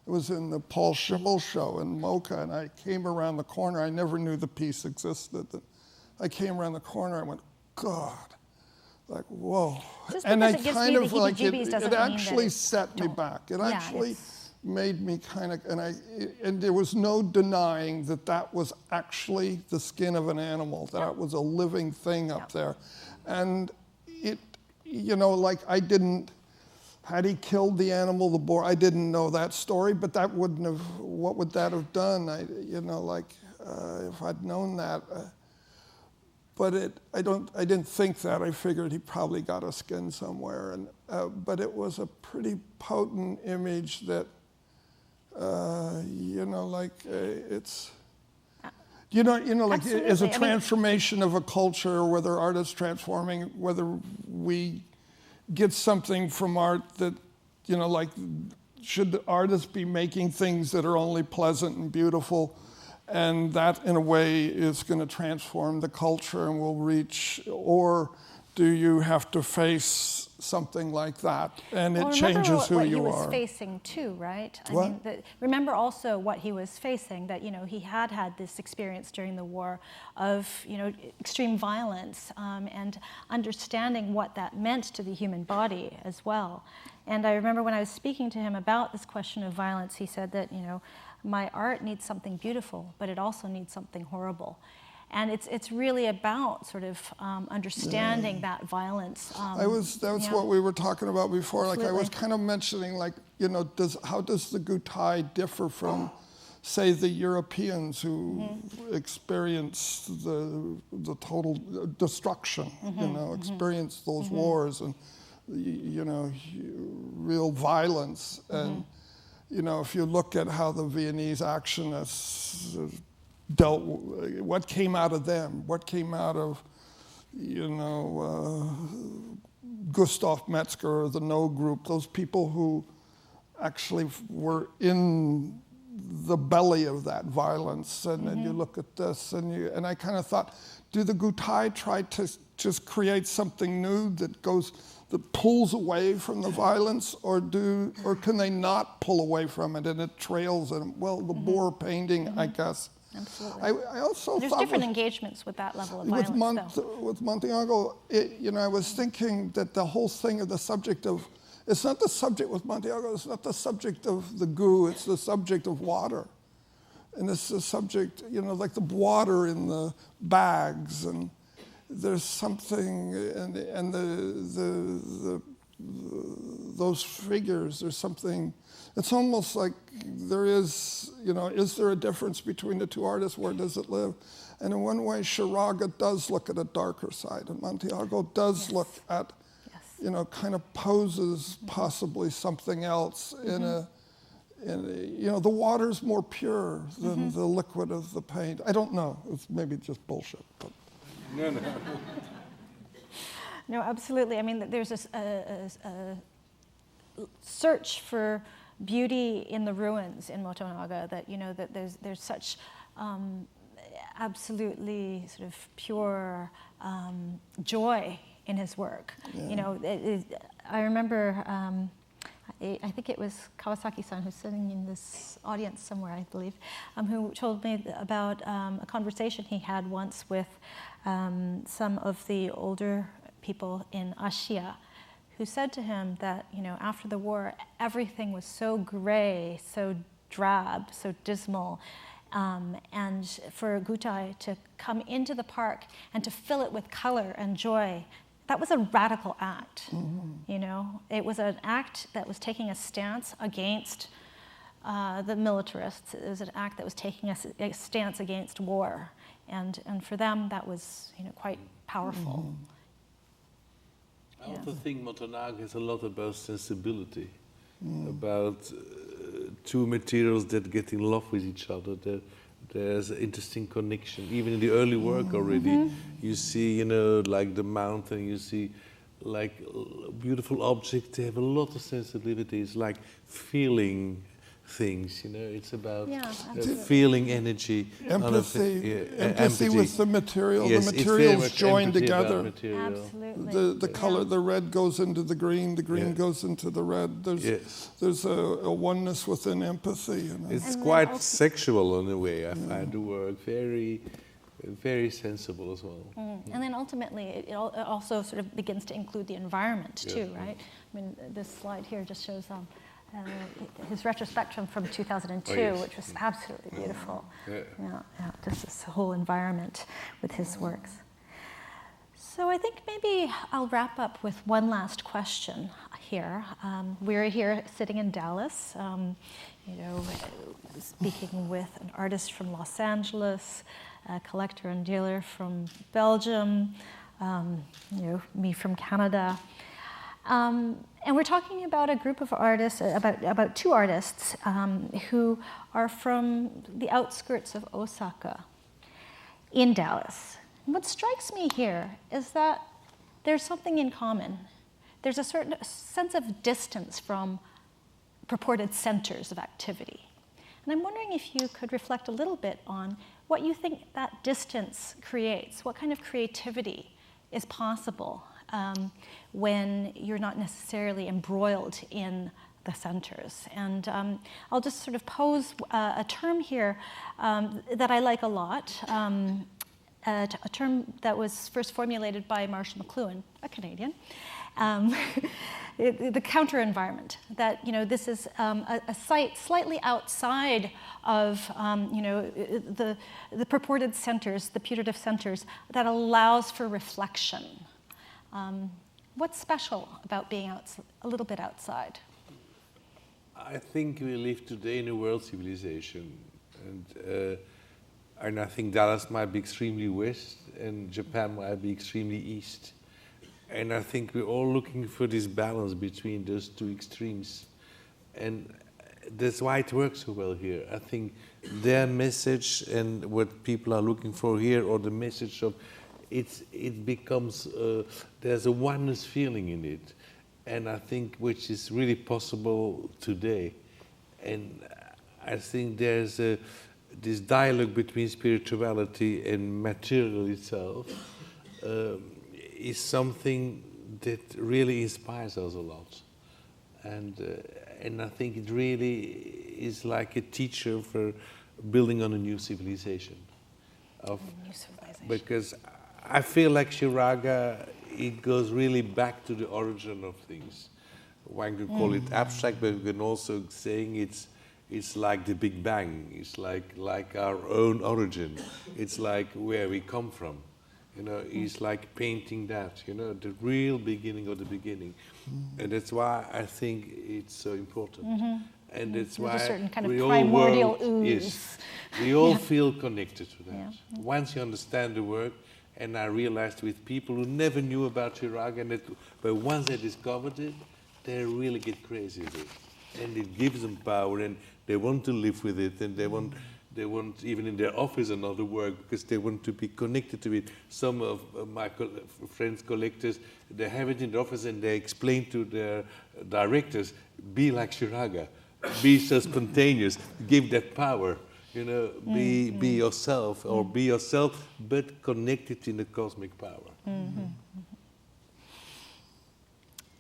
it was in the Paul Schimmel show in Mocha, and I came around the corner. I never knew the piece existed. I came around the corner, I went, God, like, whoa. Just and because I it gives kind me of the like, heebie-jeebies doesn't it mean actually that set me back. It actually it's made me kind of, and there was no denying that was actually the skin of an animal, that was a living thing up there. And it, like I didn't, had he killed the animal, the boar, I didn't know that story, but that wouldn't have, what would that have done? If I'd known that. But I didn't think that. I figured he probably got a skin somewhere. But it was a pretty potent image that, it's, You know, like Absolutely. as a I mean, transformation of a culture, whether art is transforming, whether we get something from art that, you know, like, should the artists be making things that are only pleasant and beautiful, and that in a way is going to transform the culture and will reach, or do you have to face something like that and it changes who you are? Remember what he was facing too, right? What? I mean, remember also what he was facing, that, you know, he had this experience during the war of, you know, extreme violence, and understanding what that meant to the human body as well. And I remember when I was speaking to him about this question of violence, he said that, you know, my art needs something beautiful, but it also needs something horrible. And it's really about sort of understanding that violence. That's what we were talking about before. Absolutely. Like I was kind of mentioning, like, you know, how does the Gutai differ from, say, the Europeans who experienced the total destruction, you know, experienced those wars and, you know, real violence. And, you know, if you look at how the Viennese actionists dealt, what came out of them, what came out of, you know, Gustav Metzger or the No Group, those people who actually were in the belly of that violence. And then you look at this, and I kind of thought, do the Gutai try to just create something new that pulls away from the violence, or can they not pull away from it and it trails them? Well, the Boer painting, I guess. Absolutely. I also There's thought different engagements with that level of violence, with Montonaga, you know, I was thinking that the whole thing of the subject of, it's not the subject with Montonaga, it's not the subject of the goo, it's the subject of water. And it's the subject, you know, like the water in the bags, and there's something, and those figures, there's something, it's almost like there is, you know, is there a difference between the two artists? Where does it live? And in one way, Shiraga does look at a darker side, and Montonaga does look at, you know, kind of poses possibly something else in you know, the water's more pure than the liquid of the paint. I don't know, it's maybe just bullshit, but. No. No, absolutely. I mean, there's a search for beauty in the ruins in Montonaga, that, you know, that there's such absolutely sort of pure joy in his work. Yeah. You know, I remember, I think it was Kawasaki-san, who's sitting in this audience somewhere, I believe, who told me about a conversation he had once with some of the older people in Asia, who said to him that, you know, after the war, everything was so gray, so drab, so dismal, and for Gutai to come into the park and to fill it with color and joy, that was a radical act. You know, it was an act that was taking a stance against the militarists. It was an act that was taking a stance against war, and for them that was, you know, quite powerful. I also think Montonaga is a lot about sensibility, about two materials that get in love with each other. There's an interesting connection. Even in the early work already, you see, you know, like the mountain, you see like beautiful objects. They have a lot of sensibility. It's like feeling things, you know. It's about feeling energy. Empathy with the material. Yes, the materials join together. Absolutely. The color, the red goes into the green goes into the red. There's a oneness within empathy. You know? It's quite sexual in a way. I find the work very, very sensible as well. And then ultimately, it also sort of begins to include the environment too, right? I mean, this slide here just shows his retrospective from 2002, which was absolutely beautiful. Just this whole environment with his works. So I think maybe I'll wrap up with one last question here. We're here sitting in Dallas, you know, speaking with an artist from Los Angeles, a collector and dealer from Belgium, you know, me from Canada. And we're talking about a group of artists, about two artists who are from the outskirts of Osaka. in Dallas. And what strikes me here is that there's something in common. There's a certain sense of distance from purported centers of activity. And I'm wondering if you could reflect a little bit on what you think that distance creates, what kind of creativity is possible when you're not necessarily embroiled in the centers. And I'll just sort of pose a term here that I like a lot, a term that was first formulated by Marshall McLuhan, a Canadian. The counter environment, that this is a site slightly outside of the purported centers, the putative centers, that allows for reflection. What's special about being a little bit outside? I think we live today in a world civilization, and I think Dallas might be extremely west, and Japan might be extremely east. And I think we're all looking for this balance between those two extremes. And that's why it works so well here. I think their message and what people are looking for here, or the message of it becomes, there's a oneness feeling in it. And I think which is really possible today. And I think there's this dialogue between spirituality and material itself. Is something that really inspires us a lot, and I think it really is like a teacher for building on a new civilization. Because I feel like Shiraga, it goes really back to the origin of things. One could call it abstract, but we can also saying it's like the Big Bang. It's like our own origin. It's like where we come from. It's like painting that, the real beginning of the beginning. And that's why I think it's so important. And that's why a certain kind of we primordial all ooze. Yes, we all feel connected to that. Yeah. Once you understand the work, and I realized with people who never knew about Shiraga, but once they discovered it, they really get crazy with it. And it gives them power, and they want to live with it, and they want even in their office another work because they want to be connected to it. Some of my friends, collectors, they have it in the office and they explain to their directors, be like Shiraga, be so spontaneous, give that power, be yourself, or be yourself, but connected in the cosmic power.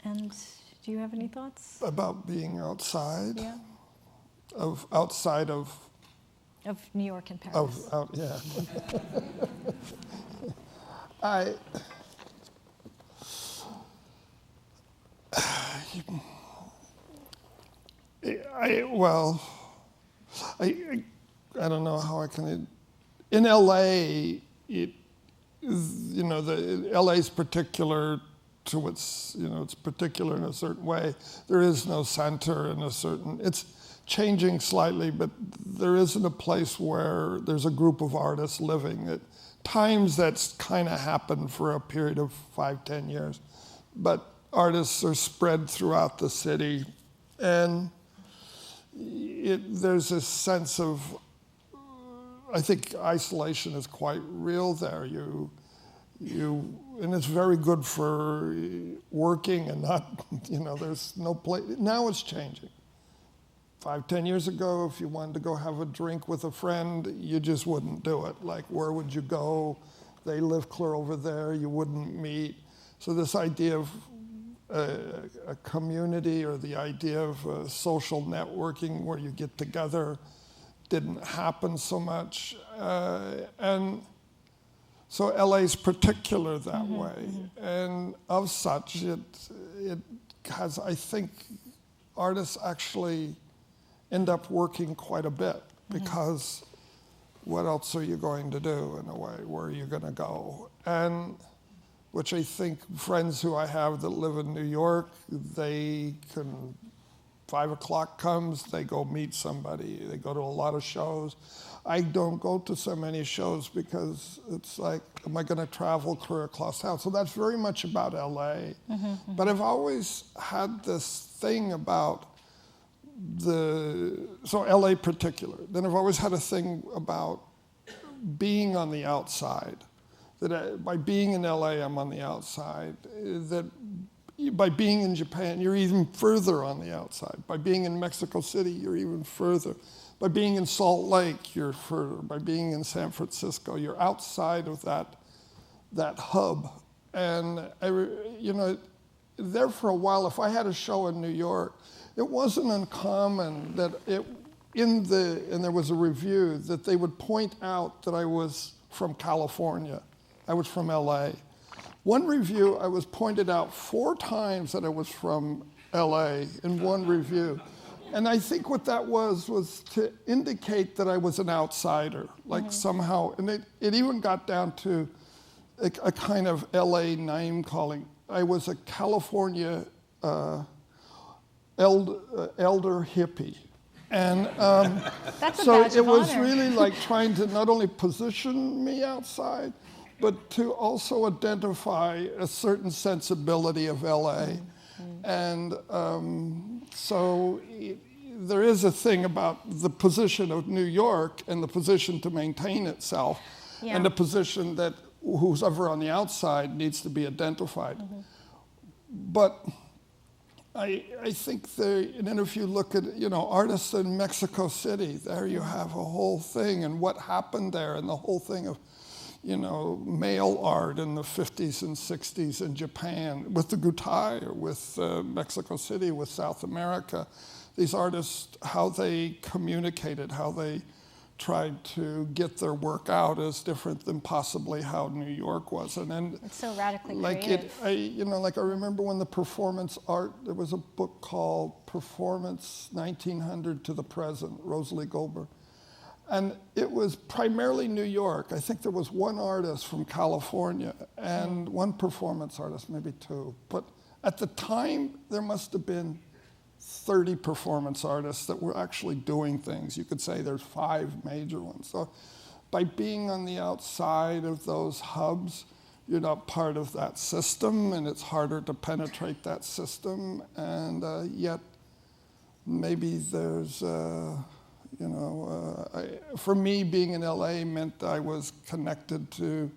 And do you have any thoughts? About being outside? Yeah. Outside of New York and Paris. Yeah. I don't know how I can. In LA, LA is particular to its, it's particular in a certain way. There is no center in a certain. It's changing slightly, but there isn't a place where there's a group of artists living. At times that's kind of happened for a period of 5-10 years, but artists are spread throughout the city, and there's this sense of, I think isolation is quite real there. And it's very good for working and not, there's no place. Now it's changing. 5-10 years ago, if you wanted to go have a drink with a friend, you just wouldn't do it. Like, where would you go? They live clear over there, you wouldn't meet. So this idea of a community, or the idea of social networking where you get together, didn't happen so much. And so LA's particular that way. And of such, it has, I think, artists actually end up working quite a bit, because what else are you going to do in a way? Where are you going to go? And which I think friends who I have that live in New York, they can, 5 o'clock comes, they go meet somebody. They go to a lot of shows. I don't go to so many shows because it's like, am I going to travel clear across town? So that's very much about LA. But I've always had this thing about so LA particular. Then I've always had a thing about being on the outside, by being in LA, I'm on the outside, that by being in Japan, you're even further on the outside. By being in Mexico City, you're even further. By being in Salt Lake, you're further. By being in San Francisco, you're outside of that hub. And there for a while, if I had a show in New York, it wasn't uncommon that and there was a review, that they would point out that I was from California. I was from LA. One review, I was pointed out 4 times that I was from LA in one review. And I think what that was to indicate that I was an outsider, like somehow, and it even got down to a kind of LA name calling. I was a California elder hippie. And so it was really like trying to not only position me outside, but to also identify a certain sensibility of LA. And so there is a thing about the position of New York and the position to maintain itself, and the position that who's ever on the outside needs to be identified. But I think and then if you look at, artists in Mexico City, there you have a whole thing and what happened there and the whole thing of, mail art in the 50s and 60s in Japan, with the Gutai, or with Mexico City, with South America. These artists, how they communicated, how they tried to get their work out is different than possibly how New York was. And then it's so radically creative. I remember when the performance art, there was a book called Performance 1900 to the Present, Rosalie Goldberg. And it was primarily New York. I think there was one artist from California and one performance artist, maybe 2. But at the time, there must have been 30 performance artists that were actually doing things. You could say there's 5 major ones. So by being on the outside of those hubs, you're not part of that system, and it's harder to penetrate that system. And yet, maybe there's, for me, being in LA meant I was connected to,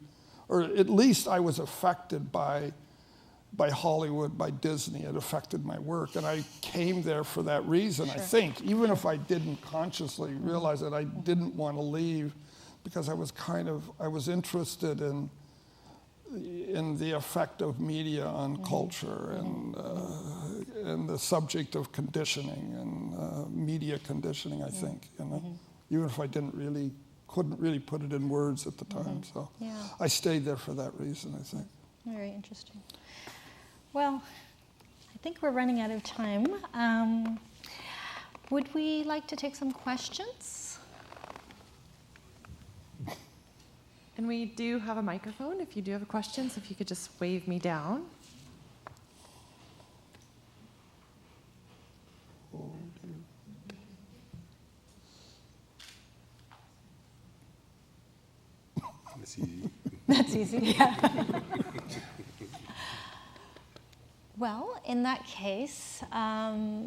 or at least I was affected by Hollywood, by Disney. It affected my work. And I came there for that reason, I think, even if I didn't consciously realize that I didn't want to leave, because I was interested in the effect of media on culture and the subject of conditioning and media conditioning, I think, even if I couldn't really put it in words at the time. So I stayed there for that reason, I think. Very interesting. Well, I think we're running out of time. Would we like to take some questions? And we do have a microphone. If you do have a question, so if you could just wave me down. That's easy. That's easy, yeah. Well, in that case,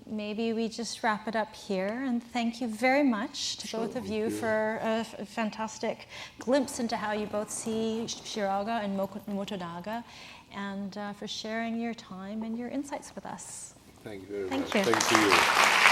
maybe we just wrap it up here. And thank you very much to both of you for a fantastic glimpse into how you both see Shiraga and Montonaga, and for sharing your time and your insights with us. Thank you very Thank much. you. Thank you.